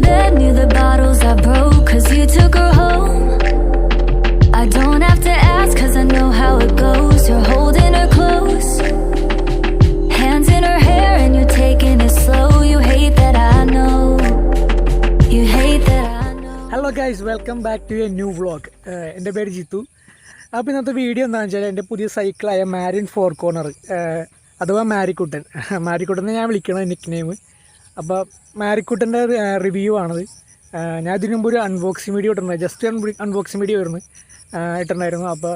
bed near the bottles I broke, cause you took her home. I don't have to ask, cause I know how it goes. You're holding her close, hands in her hair, and you're taking it slow. You hate that I know. You hate that I know. Hello guys, welcome back to a new vlog. എൻ്റെ പേര് ജിത്തു. അപ്പോൾ ഇന്നത്തെ video എന്താണെന്ന് വെച്ചാൽ എൻ്റെ പുതിയ സൈക്കിളായ Marin four corner അഥവാ മാരിക്കുട്ടൻ മാരിക്കുട്ടനെ ഞാൻ വിളിക്കണം നിക്ക് നെയിം. അപ്പോൾ മാരിക്കുട്ടൻ്റെ റിവ്യൂ ആണത്. ഞാൻ ഇതിനു മുമ്പ് ഒരു അൺബോക്സിങ് വീഡിയോ ഇട്ടിട്ടുണ്ടായിരുന്നു, ജസ്റ്റ് അൺബോക്സിങ് വീഡിയോ ഇട്ടിട്ടുണ്ടായിരുന്നു. അപ്പോൾ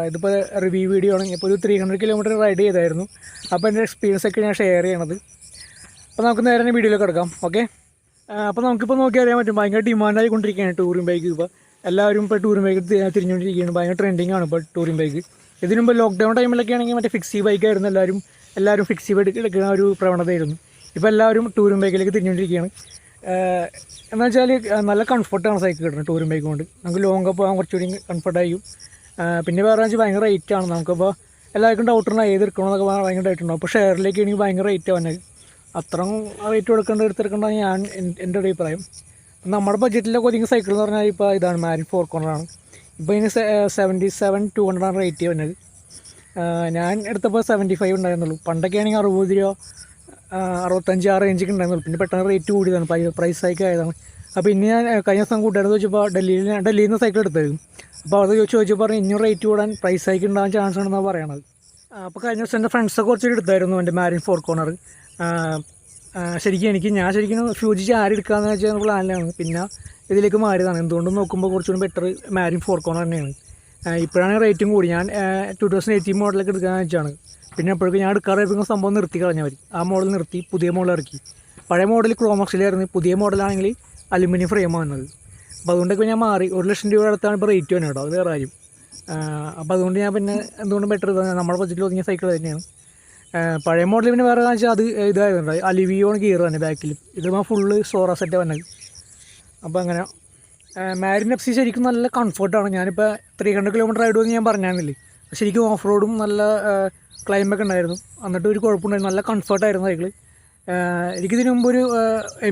ഇതിപ്പോൾ റിവ്യൂ വീഡിയോ ആണ്. ഇപ്പോൾ ഒരു 300 കിലോമീറ്റർ റൈഡ് ചെയ്തായിരുന്നു. അപ്പോൾ എൻ്റെ എക്സ്പീരിയൻസ് ഒക്കെ ഞാൻ ഷെയർ ചെയ്യണത്. അപ്പോൾ നമുക്ക് നേരെ തന്നെ വീഡിയോയിലേക്ക് കിടക്കാം. ഓക്കെ, അപ്പോൾ നമുക്കിപ്പോൾ നോക്കി അറിയാൻ പറ്റും, ഭയങ്കര ഡിമാൻഡായിക്കൊണ്ടിരിക്കുകയാണ് ടൂറിംഗ് ബൈക്ക്. ഇപ്പോൾ എല്ലാവരും ഇപ്പോൾ ടൂറിംഗ് ബൈക്ക് തിരിഞ്ഞുകൊണ്ടിരിക്കുകയാണ്. ഭയങ്കര ട്രെൻഡിങ് ആണ് ഇപ്പോൾ ടൂറിംഗ് ബൈക്ക്. ഇതിനു മുമ്പ് ലോക്ക്ഡൗൺ ടൈമിലൊക്കെ ആണെങ്കിൽ മറ്റേ ഫിക്സി ബൈക്കായിരുന്നു, എല്ലാവരും ഫിക്സി ബൈക്ക് എടുക്കുന്ന ഒരു പ്രവണതയായിരുന്നു. ഇപ്പോൾ എല്ലാവരും ടൂറിംഗ് ബൈക്കിലേക്ക് തിരിഞ്ഞുകൊണ്ടിരിക്കുകയാണ്. എന്ന് വെച്ചാൽ നല്ല കംഫർട്ടാണ് സൈക്കിൾ കിട്ടുന്നത് ടൂറിംഗ് ബൈക്ക് കൊണ്ട്. നമുക്ക് ലോങ്ങ് പോകാൻ കുറച്ചുകൂടി കംഫർട്ടായിരിക്കും. പിന്നെ വേറെ വെച്ചാൽ ഭയങ്കര റേറ്റാണ്. നമുക്കിപ്പോൾ എല്ലാവർക്കും ഡൗട്ടുണ്ട് ഏത് എടുക്കണമെന്നൊക്കെ ഭയങ്കര റേറ്റുണ്ടാവും. അപ്പോൾ ഷെയറിലേക്ക് ആണെങ്കിൽ ഭയങ്കര റേറ്റ് വന്നത്, അത്രയും റേറ്റ് എടുത്തെടുക്കേണ്ടത് ഞാൻ എൻ്റെ ഒരു അഭിപ്രായം. നമ്മുടെ ബഡ്ജറ്റിലൊക്കെ ഒതുങ്ങിയ സൈക്കിൾ എന്ന് പറഞ്ഞാൽ ഇപ്പോൾ ഇതാണ് മാരിൻ ഫോർ കോർണറാണ്. ഇപ്പോൾ ഇതിന് 77,200 റേറ്റ് വന്നത്. ഞാൻ എടുത്തപ്പോൾ 75 ഉണ്ടായിരുന്നുള്ളൂ. പണ്ടൊക്കെ ആണെങ്കിൽ 60 രൂപ 65 ആ റേഞ്ചൊക്കെ ഉണ്ടായിരുന്നുള്ളൂ. പിന്നെ പെട്ടെന്ന് റേറ്റ് കൂടിയതാണ്, പ്രൈസ് ഹൈക്ക് ആയതാണ്. അപ്പോൾ ഇനി ഞാൻ കഴിഞ്ഞ ദിവസം കൂട്ടുകാരെന്ന് ചോദിച്ചപ്പോൾ ഡൽഹിയിൽ നിന്ന് സൈക്കിൾ എടുത്തായിരുന്നു. അപ്പോൾ അത് ചോദിച്ചപ്പോൾ ഇനിയും റേറ്റ് കൂടാൻ പ്രൈസ് ഹൈക്ക് ഉണ്ടാകാൻ ചാൻസ് ഉണ്ടെന്നാണ് പറയണത്. അപ്പോൾ കഴിഞ്ഞ ദിവസം എൻ്റെ ഫ്രണ്ട്സൊക്കെ കുറച്ചൊരു എടുത്തായിരുന്നു എൻ്റെ മാരിൻ ഫോർ കോർണർ. ഞാൻ ശരിക്കും ഫ്യൂജി ചാരി എടുക്കാമെന്ന് വെച്ചാൽ പ്ലാനിലാണ്. പിന്നെ ഇതിലേക്ക് മാറിയതാണ്. എന്തുകൊണ്ടും നോക്കുമ്പോൾ കുറച്ചുകൂടി ബെറ്റർ മാരിൻ ഫോർ കോർണർ തന്നെയാണ്. ഇപ്പോഴാണ് റേറ്റും കൂടി. ഞാൻ 2018 മോഡലൊക്കെ എടുക്കാമെന്ന് വെച്ചാണ്. പിന്നെ അപ്പോഴേക്കും ഞാൻ എടുക്കാറായപ്പോൾ സംഭവം നിർത്തി കളഞ്ഞവർ. ആ മോഡൽ നിർത്തി പുതിയ മോഡൽ ഇറക്കി. പഴയ മോഡൽ ക്രോമോക്സിലായിരുന്നു, പുതിയ മോഡലാണെങ്കിൽ അലുമിനിയം ഫ്രെയിമാണ് വന്നത്. അപ്പോൾ അതുകൊണ്ടൊക്കെ ഞാൻ മാറി. 1,00,000 രൂപ അടുത്താണ് ഇപ്പോൾ റേറ്റ് വന്നത് കേട്ടോ, അത് വേറെ കാര്യം. അപ്പോൾ അതുകൊണ്ട് ഞാൻ പിന്നെ എന്തുകൊണ്ടും ബെറ്റർ നമ്മുടെ ബഡ്ജറ്റിൽ ഒതുങ്ങിയ സൈക്കിൾ തന്നെയാണ്. പഴയ മോഡൽ പിന്നെ വേറെ കാണിച്ചാൽ അത് ഇതായതുണ്ട്, അലിവിയോണ് ഗിയർ തന്നെ ബാക്കിൽ. ഇത് ഫുള്ള് സോറ സെറ്റ് വന്നത്. അപ്പോൾ അങ്ങനെ മാരിൻ എഫ് സി ശരിക്കും നല്ല കംഫർട്ടാണ്. ഞാനിപ്പോൾ 300 കിലോമീറ്റർ റൈഡ് വന്ന് ഞാൻ പറഞ്ഞായിരുന്നില്ലേ, ശരിക്കും ഓഫ് റോഡും നല്ല ക്ലൈമൊക്കെ ഉണ്ടായിരുന്നു. എന്നിട്ട് ഒരു കുഴപ്പമുണ്ടായിരുന്നു, നല്ല കംഫർട്ടായിരുന്നു സൈക്കിൾ. എനിക്കിതിന് മുമ്പ് ഒരു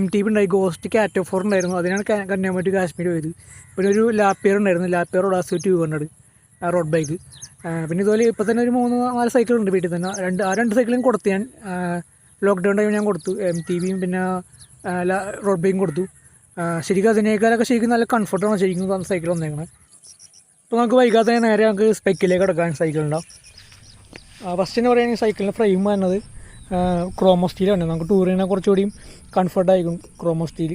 MTB ഉണ്ടായി, ഗോസ്റ്റ് കാറ്റോ 4 ഉണ്ടായിരുന്നു. അതിനാണ് കന്യാകുമാരി കാശ്മീർ പോയത്. പിന്നെ ഒരു ലാപ്പിയർ ഉണ്ടായിരുന്നു, ലാപ്പിയർ ഒഡാസി 200 റോഡ് ബൈക്ക്. പിന്നെ ഇതുപോലെ ഇപ്പോൾ തന്നെ ഒരു 3-4 സൈക്കിളുണ്ട് വീട്ടിൽ തന്നെ. രണ്ട് സൈക്കിളും കൊടുത്തു ഞാൻ. ലോക്ക്ഡൗൺ ടൈമിൽ ഞാൻ കൊടുത്തു, MTBയും പിന്നെ റോഡ് ബൈക്കും കൊടുത്തു. ശരിക്കും അതിനേക്കാളൊക്കെ ശരിക്കും നല്ല കംഫർട്ടാണ് ശരിക്കും സൈക്കിൾ വന്നേക്കണത്. അപ്പോൾ നമുക്ക് വൈകാതെ നേരെ നമുക്ക് സ്പെക്കിലേക്ക് കിടക്കാൻ സൈക്കിളുണ്ടാവും. ഫസ്റ്റ് എന്ന് പറയുകയാണെങ്കിൽ സൈക്കിളിൻ്റെ ഫ്രെയിം വരുന്നത് ക്രോമോ സ്റ്റീലാണ്. നമുക്ക് ടൂർ ചെയ്യുന്ന കുറച്ചുകൂടിയും കംഫർട്ടായിരിക്കും ക്രോമോ സ്റ്റീൽ.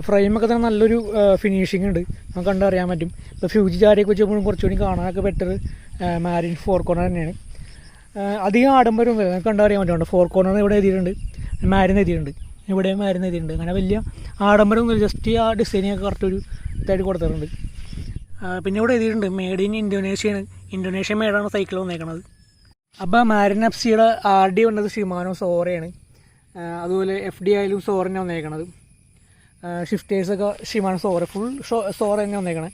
ഫ്രെയിമൊക്കെ തന്നെ നല്ലൊരു ഫിനിഷിംഗ് ഉണ്ട്, നമുക്ക് കണ്ടറിയാൻ പറ്റും. ഇപ്പോൾ ഫ്യൂജി ചാരിയൊക്കെ വെച്ചപ്പോഴും കുറച്ചുകൂടി കാണാനൊക്കെ ബെറ്റർ മാരിൻ ഫോർ കോർണർ തന്നെയാണ്. അധികം ആഡംബരം വരും, നമുക്ക് കണ്ടറിയാൻ പറ്റുന്നുണ്ട്. ഫോർ കോർണർ ഇവിടെ എഴുതിയിട്ടുണ്ട്, മാരിൻ എഴുതിയിട്ടുണ്ട്, ഇവിടെ മാരിൻ എഴുതിയിട്ടുണ്ട്. അങ്ങനെ വലിയ ആഡംബരം ഒന്നുമില്ല, ജസ്റ്റ് ആ ഡിസൈനൊക്കെ കറക്റ്റ് ഒരു ഇതായിട്ട് കൊടുത്തിട്ടുണ്ട്. പിന്നെ ഇവിടെ എഴുതിയിട്ടുണ്ട് മെയ്ഡ് ഇൻ ഇന്തോനേഷ്യയാണ്, ഇന്തോനേഷ്യ മെയ്ഡാണ് സൈക്കിൾ വന്നേക്കണത്. അപ്പോൾ മാരിൻ എഫ് സിയുടെ RD വന്നത് ഷിമാനോ സോറയാണ്. അതുപോലെ FD ആയാലും സോറ തന്നെ വന്നേക്കണത്. ഷിഫ്റ്റേഴ്സൊക്കെ ഷിമാനോ സോറ, ഫുൾ സോറ തന്നെ വന്നേക്കണേ.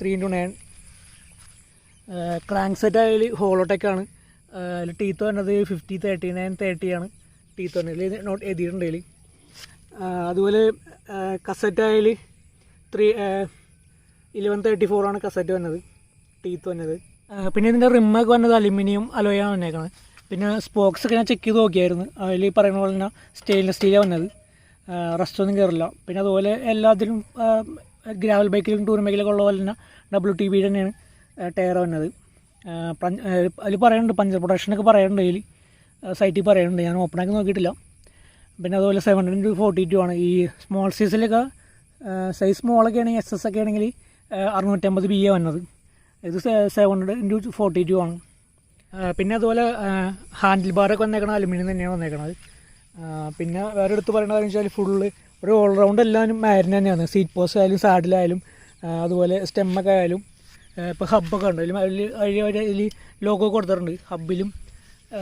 3x9 ക്രാങ്ക് സെറ്റ് ആയാലും ഹോളോടെക്കാണ്. അതിൽ ടീത്ത് വരുന്നത് 50, 39, 30 ആണ് ടീത്ത് വരുന്നത്, നോട്ട് എഴുതിയിട്ടുണ്ട് അതിൽ. അതുപോലെ കസറ്റ് ആയാൽ 1134 ആണ് കസറ്റ് വന്നത്, ടീത്ത് വന്നത്. പിന്നെ ഇതിൻ്റെ റിമ്മൊക്കെ വന്നത് അലുമിനിയം അലോയാണ് വന്നേക്കണത്. പിന്നെ സ്പോക്സൊക്കെ ഞാൻ ചെക്ക് ചെയ്ത് നോക്കിയായിരുന്നു, അതിൽ പറയുന്ന പോലെ തന്നെ സ്റ്റെയിൻലെസ് സ്റ്റീലാണ് വന്നത്, റസ്റ്റൊന്നും കയറില്ല. പിന്നെ അതുപോലെ എല്ലാത്തിലും ഗ്രാവൽ ബൈക്കിലും ടൂറിംഗ് ബൈക്കിലൊക്കെ ഉള്ള പോലെ തന്നെ WTB തന്നെയാണ് ടയർ വന്നത്. അതിൽ പറയുന്നുണ്ട് പഞ്ചർ പ്രൊട്ടക്ഷനൊക്കെ പറയുന്നുണ്ട്, അതിൽ സൈറ്റിൽ പറയുന്നുണ്ട്, ഞാൻ ഓപ്പണാക്കി നോക്കിയിട്ടില്ല. പിന്നെ അതുപോലെ 700x42 ആണ്. ഈ സ്മോൾ സൈസിലൊക്കെ സൈസ് സ്മോളൊക്കെ ആണെങ്കിൽ SS ഒക്കെ ആണെങ്കിൽ 650 BA വന്നത്. ഇത് 700x42 ആണ്. പിന്നെ അതുപോലെ ഹാൻഡിൽ ബാറൊക്കെ വന്നേക്കണത് അലുമിനിയം തന്നെയാണ് വന്നേക്കണത്. പിന്നെ വേറെ എടുത്ത് പറയുന്നത് എന്ന് വെച്ചാൽ ഫുള്ള് ഒരു ഓൾറൗണ്ട് എല്ലാവരും മാരിൻ തന്നെയാണ്. സീറ്റ് പോസ്റ്റ് ആയാലും സാഡിലായാലും അതുപോലെ സ്റ്റെമ്മൊക്കെ ആയാലും. ഇപ്പോൾ ഹബ്ബൊക്കെ ഉണ്ട്, അതിൽ ലോഗോ കൊടുത്തിട്ടുണ്ട്. ഹബ്ബിലും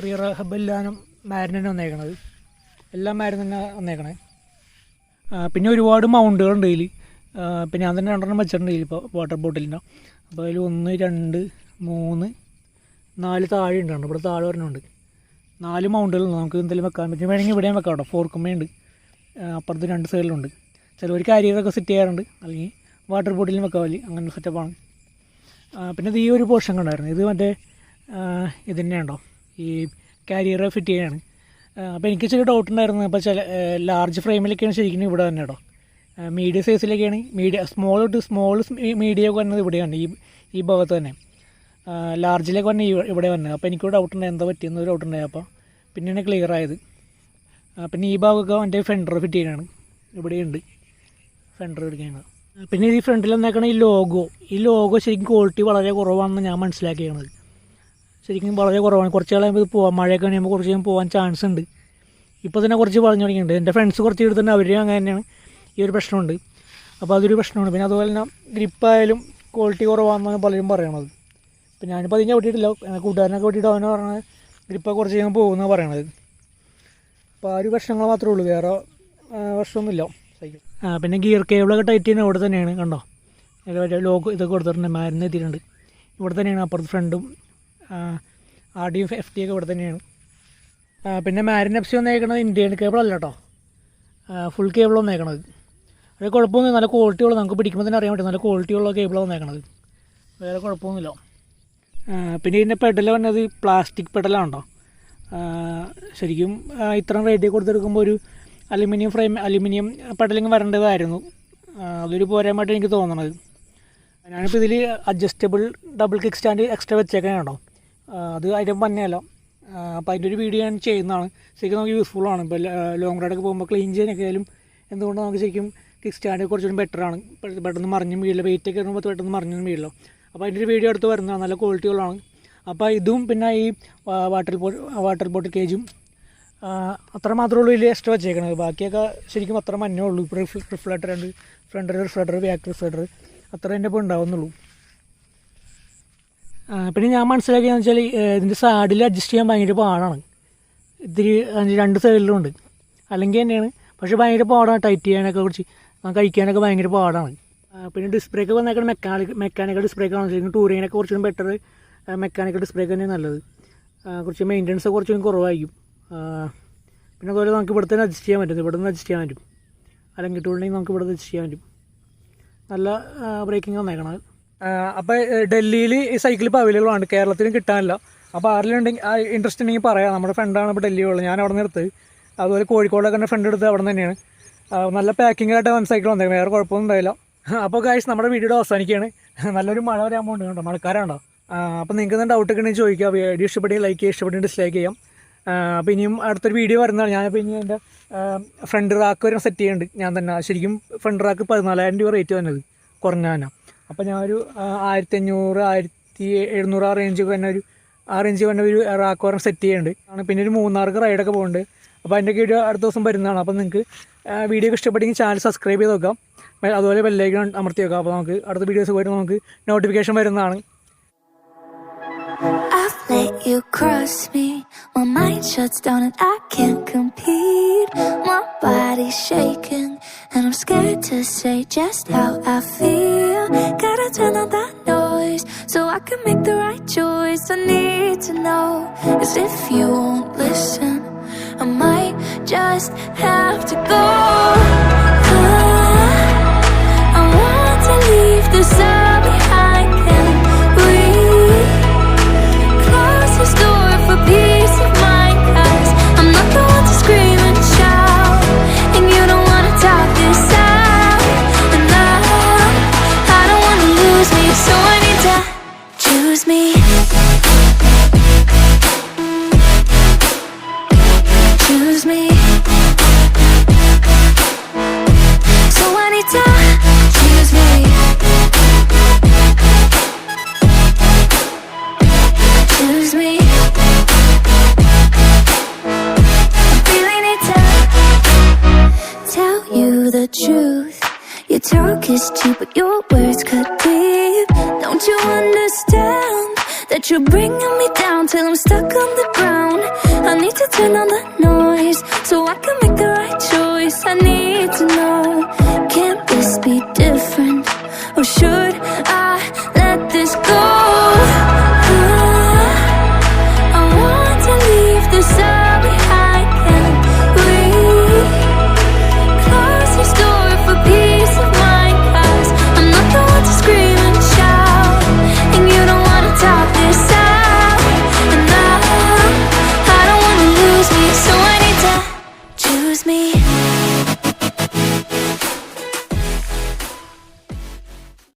റിയർ ഹബ്ബ് എല്ലാവരും മാരിൻ തന്നെ വന്നേക്കണത്, എല്ലാം മാരിൻ തന്നെ വന്നേക്കണേ. പിന്നെ ഒരുപാട് മൗണ്ടുകളുണ്ട് ഇതിൽ. പിന്നെ ഞാൻ തന്നെ 2 വെച്ചിട്ടുണ്ട് ഇതിൽ. ഇപ്പോൾ വാട്ടർ ബോട്ടിലിൻ്റെ അപ്പോൾ അതിൽ 1, 2, 3, 4 താഴെ ഉണ്ടാണ്. ഇവിടെ താഴെ പറഞ്ഞുണ്ട് 4 മൗണ്ടുകളുണ്ട്. നമുക്ക് എന്തെങ്കിലും വെക്കാൻ പറ്റും, വേണമെങ്കിൽ ഇവിടെയും വെക്കാം കേട്ടോ. ഫോർക്കുമ്മയുണ്ട്, അപ്പുറത്ത് 2 സൈഡിലുണ്ട്. ചിലവർ കാരിയറൊക്കെ സെറ്റ് ചെയ്യാറുണ്ട്, അല്ലെങ്കിൽ വാട്ടർ ബോട്ടിലും വെക്കാൻ വലിയ അങ്ങനെ സെറ്റപ്പാണ്. പിന്നെ ഇത് ഈ ഒരു പോർഷൻ കണ്ടായിരുന്നു, ഇത് മറ്റേ ഇത് തന്നെയാണോ ഈ കാരിയർ ഫിറ്റ് ചെയ്യാണ്. അപ്പോൾ എനിക്ക് ചെറിയ ഡൗട്ട് ഉണ്ടായിരുന്നു. അപ്പോൾ ചില ലാർജ് ഫ്രെയിമിലൊക്കെയാണ് ശരിക്കും ഇവിടെ തന്നെ കേട്ടോ. മീഡിയം സൈസിലൊക്കെയാണ് സ്മോൾ മീഡിയം ഒക്കെ വന്നത് ഇവിടെയാണ്, ഈ ഭാഗത്ത് തന്നെ. ലാർജിലേക്ക് വന്നെ ഇവിടെ വന്നത്. അപ്പോൾ എനിക്കൊരു ഡൗട്ട് ഉണ്ടായി, എന്താ പറ്റിയെന്നൊരു ഡൗട്ട് ഉണ്ടായി. അപ്പോൾ പിന്നെയാണ് ക്ലിയർ ആയത്. പിന്നെ ഈ ഭാഗമൊക്കെ എൻ്റെ ഫെൻഡർ ഫിറ്റ് ചെയ്യാനാണ്, ഇവിടെയുണ്ട് ഫെൻഡർ പിടിക്കുന്നത്. പിന്നെ ഈ ഫ്രണ്ടിൽ വന്നേക്കണ ഈ ലോഗോ ശരിക്കും ക്വാളിറ്റി വളരെ കുറവാണെന്ന് ഞാൻ മനസ്സിലാക്കിയത്. ശരിക്കും വളരെ കുറവാണ്. കുറച്ച് കഴിയുമ്പോൾ ഇത് പോകാം, മഴയൊക്കെ കഴിയുമ്പോൾ കുറച്ച് കഴിയുമ്പോൾ പോകാൻ ചാൻസ് ഉണ്ട്. ഇപ്പോൾ തന്നെ കുറച്ച് പറഞ്ഞു തുടങ്ങിയിട്ടുണ്ട്. എൻ്റെ ഫ്രണ്ട്സ് കുറച്ച് എടുത്തിട്ടുണ്ട്, അവർ അങ്ങനെ തന്നെയാണ്. ഈ ഒരു പ്രശ്നമുണ്ട്. അപ്പോൾ അതൊരു പ്രശ്നമാണ്. പിന്നെ അതുപോലെ തന്നെ ഗ്രിപ്പായാലും ക്വാളിറ്റി കുറവാണെന്നാണ് പലരും പറയണത്. അപ്പോൾ ഞാനിപ്പോൾ അതിന് ഓട്ടിയിട്ടില്ല, കൂട്ടുകാരനൊക്കെ ഓട്ടിയിട്ട് അവനെ പറഞ്ഞത് ഗ്രിപ്പൊക്കെ കുറച്ച് കഴിയുമ്പോൾ പോകുമെന്നാണ് പറയണത്. അപ്പോൾ ആ ഒരു പ്രശ്നങ്ങൾ മാത്രമേ ഉള്ളൂ, വേറെ പ്രശ്നമൊന്നുമില്ല സൈക്കിൾ. പിന്നെ ഗിയർ കേബിളൊക്കെ ടൈറ്റ് ചെയ്യുന്നത് ഇവിടെ തന്നെയാണ്, കണ്ടോ. ലോക്ക് ഇതൊക്കെ കൊടുത്തിട്ടുണ്ട്, മരുന്ന് എത്തിയിട്ടുണ്ട്. ഇവിടെ തന്നെയാണ്, അപ്പുറത്ത് ഫ്രണ്ടും RD FT ഒക്കെ ഇവിടെ തന്നെയാണ്. പിന്നെ മാരിൻ FC വന്നേക്കണത് ഇന്ത്യൻ കേബിൾ അല്ല കേട്ടോ, ഫുൾ കേബിൾ വന്നേക്കണത്. അത് കുഴപ്പമൊന്നും, നല്ല ക്വാളിറ്റി ഉള്ളത്, നമുക്ക് പിടിക്കുമ്പോൾ തന്നെ അറിയാൻ പറ്റും, നല്ല ക്വാളിറ്റി ഉള്ള കേബിളാണ് വന്നേക്കണത്, വേറെ കുഴപ്പമൊന്നുമില്ല. പിന്നെ ഇതിൻ്റെ പെഡൽ വന്നത് പ്ലാസ്റ്റിക് പെഡലാണോ. ശരിക്കും ഇത്രയും റേറ്റ് കൊടുത്തെടുക്കുമ്പോൾ ഒരു അലുമിനിയം പെഡലിങ് വരേണ്ടതായിരുന്നു. അതൊരു പോരായ്മയായിട്ട് എനിക്ക് തോന്നണത്. ഞാനിപ്പോൾ ഇതിൽ adjustable double kick stand extra വെച്ചേക്കാൻ കേട്ടോ. അത് അതിൻ്റെ പന്നെയല്ല. അപ്പോൾ അതിൻ്റെ ഒരു വീഡിയോ ഞാൻ ചെയ്യുന്നതാണ്. ശരിക്കും നമുക്ക് യൂസ്ഫുള്ളാണ്. ഇപ്പോൾ ലോങ് റൈഡൊക്കെ പോകുമ്പോൾ ക്ലീൻ ചെയ്യാനൊക്കെ ആയാലും എന്തുകൊണ്ട് നമുക്ക് ശരിക്കും കിക്ക് സ്റ്റാൻഡ് കുറച്ചുകൂടി ബെറ്ററാണ്. പെട്ടെന്ന് മറിഞ്ഞും വീഴില്ല, വെയിറ്റൊക്കെ ഇടുമ്പോൾ പെട്ടെന്ന് മറിഞ്ഞും വീഴില്ല. അപ്പോൾ അതിൻ്റെ ഒരു വീഡിയോ എടുത്ത് വരുന്നതാണ്, നല്ല ക്വാളിറ്റികളാണ്. അപ്പോൾ ഇതും പിന്നെ ഈ വാട്ടർ ബോട്ടിൽ കേജും അത്ര മാത്രമേ ഉള്ളൂ ഇതിൽ എക്സ്ട്രാ വെച്ചേക്കണത്. ബാക്കിയൊക്കെ ശരിക്കും അത്ര മഞ്ഞേ ഉള്ളൂ. ഇപ്പോൾ റിഫ്ലക്ടർ ഉണ്ട്, ഫ്രണ്ട് റിഫ്ലക്ടർ, ബാക്ക് റിഫ്ലക്ടർ, അത്ര തന്നെ ഇപ്പോൾ ഉണ്ടാവുന്നുള്ളൂ. പിന്നെ ഞാൻ മനസ്സിലാക്കിയെന്ന് വെച്ചാൽ ഇതിൻ്റെ സാഡിൽ അഡ്ജസ്റ്റ് ചെയ്യാൻ ഭയങ്കര പാടാണ്. ഇത്തിരി 2 സൈഡിലും ഉണ്ട്, അല്ലെങ്കിൽ തന്നെയാണ്. പക്ഷേ ഭയങ്കര പാടാണ് ടൈറ്റ് ചെയ്യാനൊക്കെ, കുറച്ച് കഴിക്കാനൊക്കെ ഭയങ്കര പാടാണ്. പിന്നെ ഡിസ്ക് ബ്രേക്ക് വന്നേക്കണ മെക്കാനിക്കൽ ഡിസ്ക് ബ്രേക്കാണ്. ശരിക്കും ടൂറിങ്ങിനൊക്കെ കുറച്ചും ബെറ്റർ മെക്കാനിക്കൽ ഡിസ്ക് ബ്രേക്ക് തന്നെയാണ് നല്ലത്. കുറച്ച് മെയിൻ്റനൻസ് കുറച്ചും കുറവായിരിക്കും. പിന്നെ അതുപോലെ നമുക്ക് ഇവിടെ തന്നെ അഡ്ജസ്റ്റ് ചെയ്യാൻ പറ്റും, ഇവിടെ നിന്ന് അഡ്ജസ്റ്റ് ചെയ്യാൻ പറ്റും, അല്ലെങ്കിൽ ടൂളിനെങ്കിൽ നമുക്ക് ഇവിടെ അഡ്ജസ്റ്റ് ചെയ്യാൻ പറ്റും. നല്ല ബ്രേക്കിംഗ് വന്നേക്കണത്. അപ്പോൾ ഡൽഹിയിൽ ഈ സൈക്കിൾ ഇപ്പോൾ അവൈലബിൾ ആണ്, കേരളത്തിലും കിട്ടാനില്ല. അപ്പോൾ ആരെങ്കിലും ഇൻട്രസ്റ്റ് ഉണ്ടെങ്കിൽ പറയാം. നമ്മുടെ ഫ്രണ്ടാണ് ഇപ്പോൾ ഡൽഹിയിലുള്ളത്, ഞാൻ അവിടെ നിന്ന് എടുത്ത്. അതുപോലെ കോഴിക്കോടൊക്കെ എൻ്റെ ഫ്രണ്ട് എടുത്ത് അവിടെ നിന്ന് തന്നെയാണ്. നല്ല പാക്കിംഗ് ആയിട്ട് വൻ സൈക്കിൾ വന്നേക്കണം, വേറെ കുഴപ്പമൊന്നും ഉണ്ടായില്ല. അപ്പോൾ ഗൈസ് നമ്മുടെ വീഡിയോ അവസാനിക്കുകയാണ്. നല്ലൊരു മഴ വരാൻ പോകുന്നുണ്ട് കേട്ടോ, മഴക്കാരുണ്ടോ. അപ്പോൾ നിങ്ങൾക്ക് എന്തെങ്കിലും ഡൗട്ട് ഒക്കെ ഉണ്ടെങ്കിൽ ചോദിക്കുക. വീഡിയോ ഇഷ്ടപ്പെടുകയും ലൈക്ക് ചെയ്യുക, ഇഷ്ടപ്പെടുകയും ഡിസ്ലൈക്ക് ചെയ്യാം. അപ്പോൾ ഇനിയും അടുത്തൊരു വീഡിയോ വരുന്നതാണ്. ഞാനിപ്പോൾ ഇനി എൻ്റെ ഫ്രണ്ട് റാക്ക് വരെ സെറ്റ് ചെയ്യുന്നുണ്ട് ഞാൻ തന്നെ. ശരിക്കും ഫ്രണ്ട് റാക്ക് 14,000 രൂപ റേറ്റ് വന്നത് കുറഞ്ഞാണ്. അപ്പോൾ ഞാനൊരു 1500, 1700 ആ റേഞ്ചൊക്കെ തന്നെ ഒരു റാക്ക് വരെ സെറ്റ് ചെയ്യുന്നുണ്ട്. പിന്നെ ഒരു മൂന്നാർക്ക് റൈഡൊക്കെ പോകുന്നുണ്ട്. അപ്പോൾ അതിൻ്റെ വീഡിയോ അടുത്ത ദിവസം വരുന്നതാണ്. അപ്പോൾ നിങ്ങൾക്ക് വീഡിയോ ഇഷ്ടപ്പെട്ടെങ്കിൽ ചാനൽ സബ്സ്ക്രൈബ് ചെയ്ത് നോക്കാം, അതുപോലെ ബെല്ലൈക്കൺ അമർത്തി വെക്കാം. അപ്പോൾ നമുക്ക് അടുത്ത വീഡിയോസ് പോയിട്ട് നമുക്ക് നോട്ടിഫിക്കേഷൻ വരുന്നതാണ്. I've let you cross me, my mind shuts down and I can't compete. My body's shaking and I'm scared to say just how I feel. Gotta turn on that noise so I can make the right choice. I need to know is if you won't listen, I might just have to go. I want to leave this all behind. Can we close this door for peace of mind? 'Cause I'm not the one to scream and shout, and you don't wanna talk this out. And I don't wanna lose me, so I need to choose me. Choose me. So I need to choose me. Choose me. I really need to tell you the truth. Your talk is cheap, but your words cut deep. Don't you understand that you're bringing me down till I'm stuck on the ground? I need to turn on the